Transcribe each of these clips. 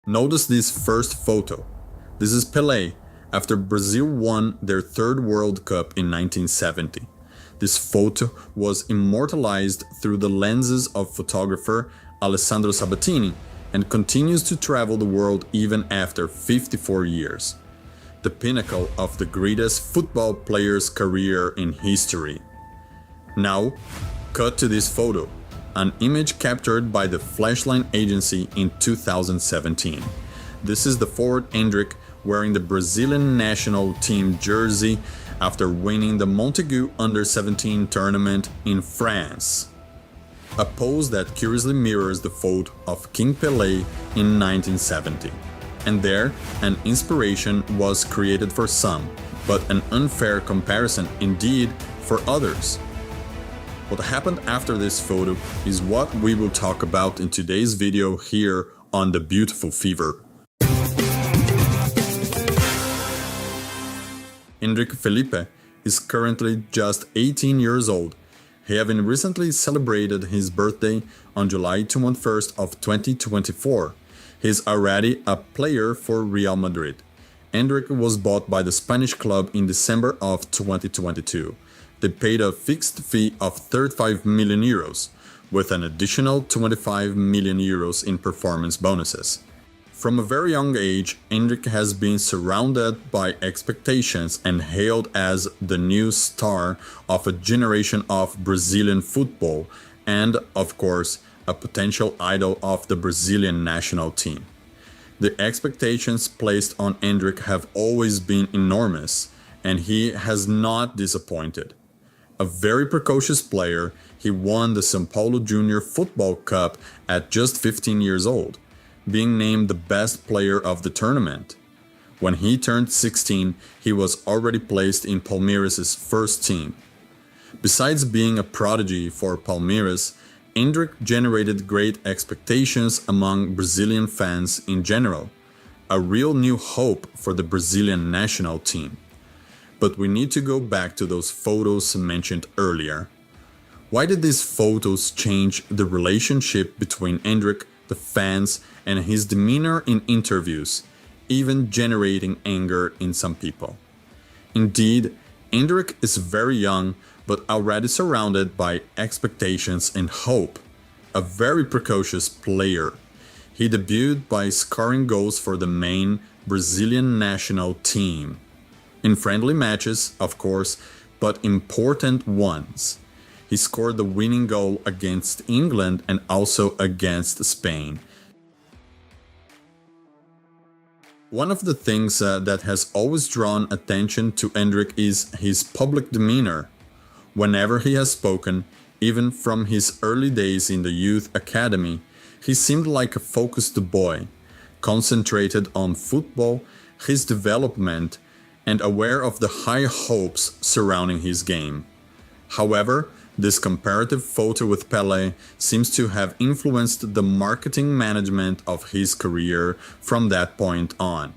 Notice this first photo. This is Pelé, after Brazil won their third World Cup in 1970. This photo was immortalized through the lenses of photographer Alessandro Sabatini and continues to travel the world even after 54 years. The pinnacle of the greatest football player's career in history. Now, cut to this photo, an image captured by the Flashline Agency in 2017. This is the forward Endrick wearing the Brazilian national team jersey after winning the Montaigu Under-17 tournament in France. A pose that curiously mirrors the photo of King Pelé in 1970. And there, an inspiration was created for some, but an unfair comparison indeed for others. What happened after this photo is what we will talk about in today's video here on The Beautiful Fever. Endrick Felipe is currently just 18 years old, having recently celebrated his birthday on July 21st of 2024. He is already a player for Real Madrid. Endrick was bought by the Spanish club in December of 2022. They paid a fixed fee of 35 million euros, with an additional 25 million euros in performance bonuses. From a very young age, Endrick has been surrounded by expectations and hailed as the new star of a generation of Brazilian football and, of course, a potential idol of the Brazilian national team. The expectations placed on Endrick have always been enormous, and he has not disappointed. A very precocious player, he won the São Paulo Junior Football Cup at just 15 years old, being named the best player of the tournament. When he turned 16, he was already placed in Palmeiras' first team. Besides being a prodigy for Palmeiras, Endrick generated great expectations among Brazilian fans in general, a real new hope for the Brazilian national team. But we need to go back to those photos mentioned earlier. Why did these photos change the relationship between Endrick, the fans, and his demeanor in interviews, even generating anger in some people? Indeed, Endrick is very young, but already surrounded by expectations and hope. A very precocious player. He debuted by scoring goals for the main Brazilian national team. In friendly matches, of course, but important ones. He scored the winning goal against England and also against Spain. One of the things that has always drawn attention to Endrick is his public demeanor. Whenever he has spoken, even from his early days in the youth academy, he seemed like a focused boy, concentrated on football, his development, and aware of the high hopes surrounding his game. However, this comparative photo with Pelé seems to have influenced the marketing management of his career from that point on.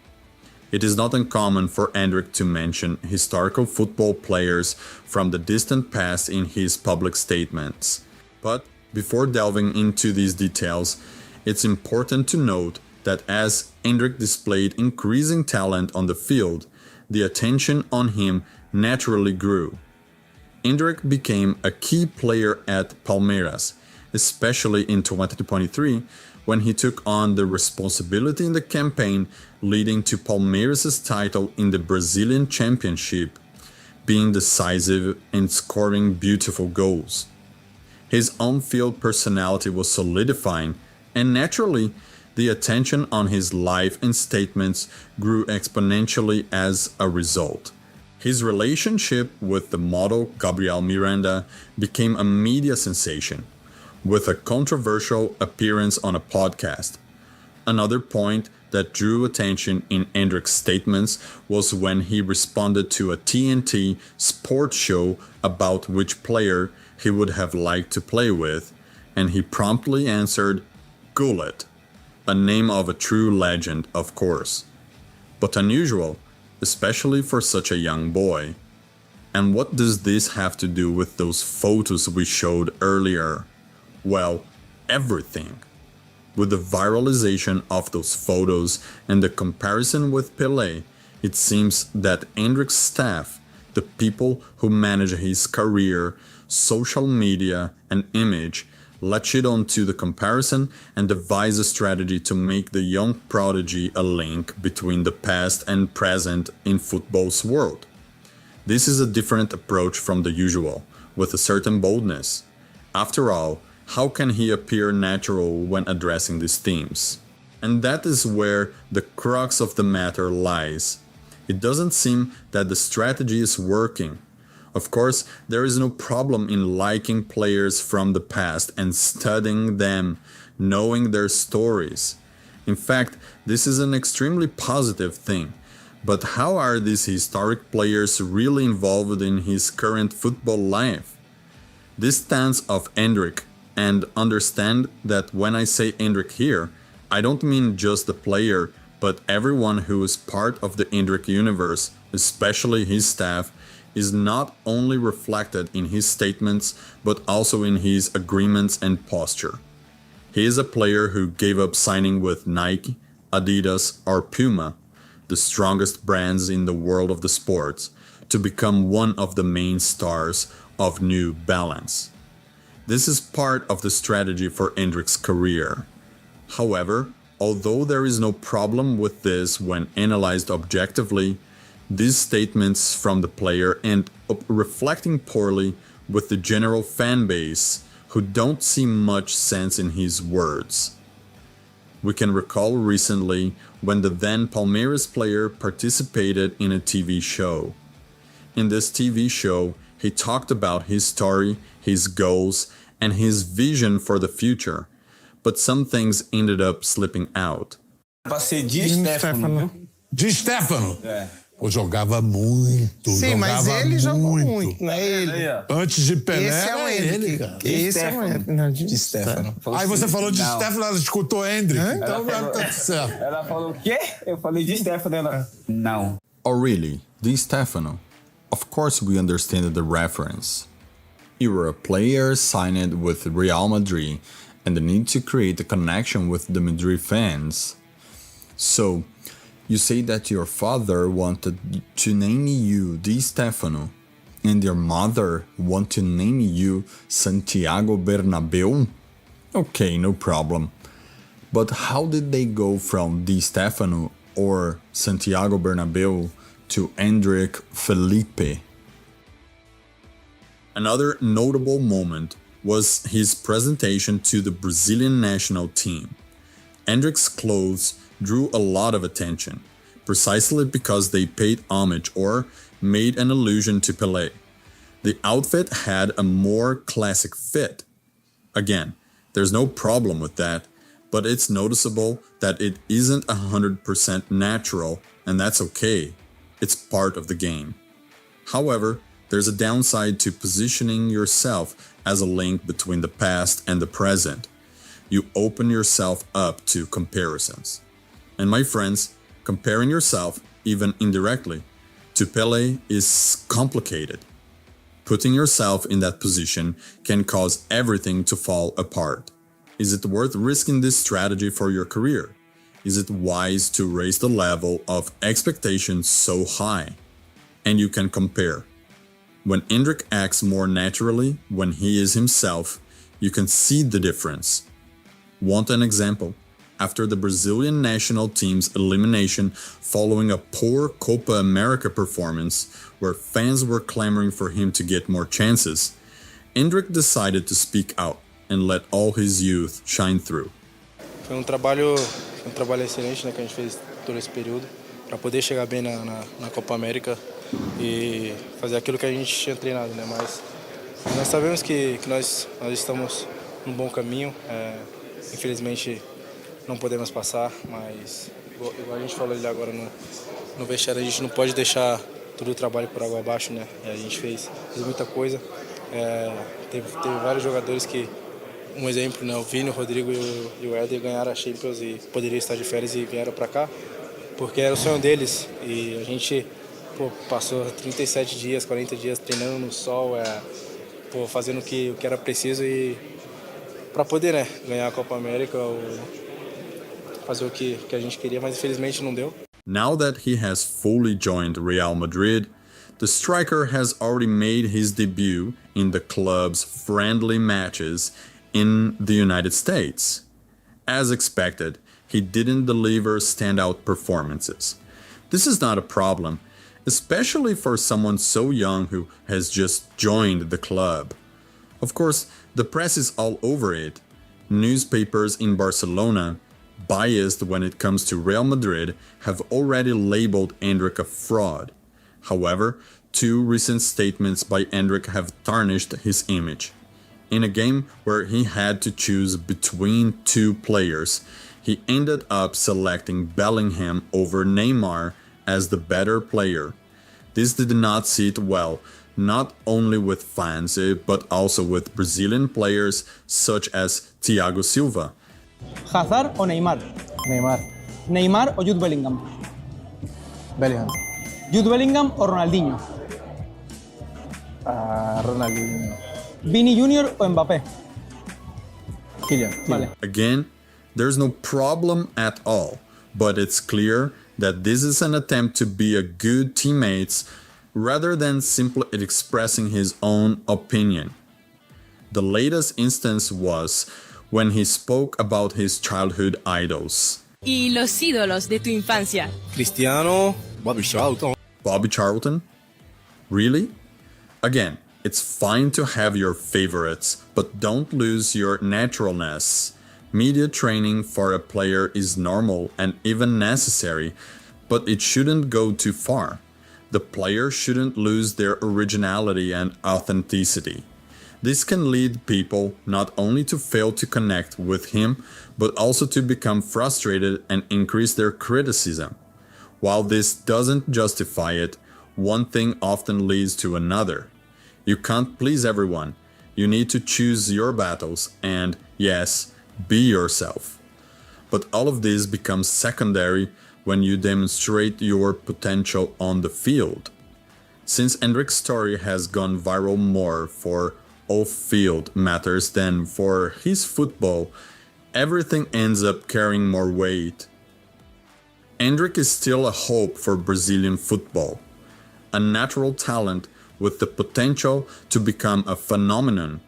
It is not uncommon for Endrick to mention historical football players from the distant past in his public statements. But before delving into these details, it's important to note that as Endrick displayed increasing talent on the field, the attention on him naturally grew. Endrick became a key player at Palmeiras, especially in 2023, when he took on the responsibility in the campaign leading to Palmeiras' title in the Brazilian Championship, being decisive and scoring beautiful goals. His on-field personality was solidifying, and naturally, the attention on his life and statements grew exponentially as a result. His relationship with the model Gabriel Miranda became a media sensation, with a controversial appearance on a podcast. Another point that drew attention in Endrick's statements was when he responded to a TNT sports show about which player he would have liked to play with, and he promptly answered, Gullit, a name of a true legend, of course, but unusual, especially for such a young boy. And what does this have to do with those photos we showed earlier? Well, everything. With the viralization of those photos and the comparison with Pelé, it seems that Endrick's staff, the people who manage his career, social media, and image, latched onto the comparison and devised a strategy to make the young prodigy a link between the past and present in football's world. This is a different approach from the usual, with a certain boldness. After all, how can he appear natural when addressing these themes? And that is where the crux of the matter lies. It doesn't seem that the strategy is working. Of course, there is no problem in liking players from the past and studying them, knowing their stories. In fact, this is an extremely positive thing. But how are these historic players really involved in his current football life? This stance of Endrick, and understand that when I say Endrick here, I don't mean just the player, but everyone who is part of the Endrick universe, especially his staff, is not only reflected in his statements, but also in his agreements and posture. He is a player who gave up signing with Nike, Adidas, or Puma, the strongest brands in the world of the sports, to become one of the main stars of New Balance. This is part of the strategy for Endrick's career. However, although there is no problem with this when analyzed objectively, these statements from the player end up reflecting poorly with the general fan base who don't see much sense in his words. We can recall recently when the then Palmeiras player participated in a TV show. In this TV show, he talked about his story, his goals, and his vision for the future, but some things ended up slipping out. Passei Di Stefano. Di Stefano? É. Pô, jogava muito. Sim, mas ele jogou muito, né? Ele. Antes de Pelé, Esse é o era Endrick. ele, cara. Esse é o Endrick. Não, Di Stefano. Aí você falou de Não. Stefano, ela escutou Endrick. Então Ela tá tudo certo. Ela falou o quê? Eu falei Di Stefano. Ela... Não. Oh really? Di Stefano? Of course we understand the reference. You were a player signed with Real Madrid and the need to create a connection with the Madrid fans. So, you say that your father wanted to name you Di Stefano and your mother want to name you Santiago Bernabeu? Okay, no problem. But how did they go from Di Stefano or Santiago Bernabeu to Endrick Felipe? Another notable moment was his presentation to the Brazilian national team. Endrick's clothes drew a lot of attention, precisely because they paid homage or made an allusion to Pelé. The outfit had a more classic fit. Again, there's no problem with that, but it's noticeable that it isn't 100% natural, and that's okay. It's part of the game. However, there's a downside to positioning yourself as a link between the past and the present. You open yourself up to comparisons. And my friends, comparing yourself, even indirectly, to Pelé is complicated. Putting yourself in that position can cause everything to fall apart. Is it worth risking this strategy for your career? Is it wise to raise the level of expectations so high? And you can compare. When Endrick acts more naturally when he is himself, you can see the difference. Want an example? After the Brazilian national team's elimination following a poor Copa America performance, where fans were clamoring for him to get more chances, Endrick decided to speak out and let all his youth shine through. Foi um trabalho excelente, né, que a gente fez todo esse período para poder chegar bem na Copa América e fazer aquilo que a gente tinha treinado, né? Mas nós sabemos que nós estamos num bom caminho. Infelizmente não podemos passar, mas igual a gente falou ali agora no vestiário, a gente não pode deixar todo o trabalho por água abaixo, né? A gente fez muita coisa. Teve vários jogadores que, um exemplo, né, o Vini, o Rodrigo e o Éder ganharam a Champions e poderiam estar de férias e vieram para cá, porque era o sonho deles. E a gente passou 37 dias, 40 dias treinando no sol, fazendo o que era preciso e para poder, né, ganhar a Copa América. fazer o que a gente queria, mas infelizmente não deu. Now that he has fully joined Real Madrid, the striker has already made his debut in the club's friendly matches in the United States. As expected, he didn't deliver standout performances. This is not a problem, especially for someone so young who has just joined the club. Of course, the press is all over it. Newspapers in Barcelona, biased when it comes to Real Madrid, have already labeled Endrick a fraud. However, two recent statements by Endrick have tarnished his image. In a game where he had to choose between two players, he ended up selecting Bellingham over Neymar as the better player. This did not sit well, not only with fans, but also with Brazilian players such as Thiago Silva. ¿Hazard o Neymar? Neymar. ¿Neymar o Jude Bellingham? Bellingham. ¿Jude Bellingham o Ronaldinho? Ronaldinho. ¿Vini Junior o Mbappé? Kylian. Vale. Again, there's no problem at all, but it's clear that this is an attempt to be a good teammate rather than simply expressing his own opinion. The latest instance was when he spoke about his childhood idols. Y los ídolos de tu infancia. Cristiano, Bobby Charlton. Bobby Charlton? Really? Again, it's fine to have your favorites, but don't lose your naturalness. Media training for a player is normal and even necessary, but it shouldn't go too far. The player shouldn't lose their originality and authenticity. This can lead people not only to fail to connect with him, but also to become frustrated and increase their criticism. While this doesn't justify it, one thing often leads to another. You can't please everyone. You need to choose your battles and, yes, be yourself. But all of this becomes secondary when you demonstrate your potential on the field. Since Endrick's story has gone viral more for off-field matters than for his football, everything ends up carrying more weight. Endrick is still a hope for Brazilian football, a natural talent with the potential to become a phenomenon.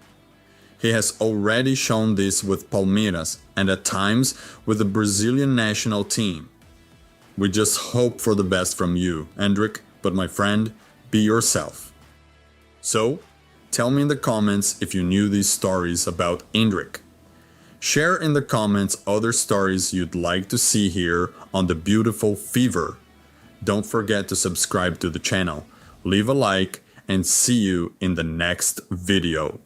He has already shown this with Palmeiras and at times with the Brazilian national team. We just hope for the best from you, Endrick, but my friend, be yourself. So, tell me in the comments if you knew these stories about Endrick. Share in the comments other stories you'd like to see here on the beautiful Fever. Don't forget to subscribe to the channel, leave a like, and see you in the next video.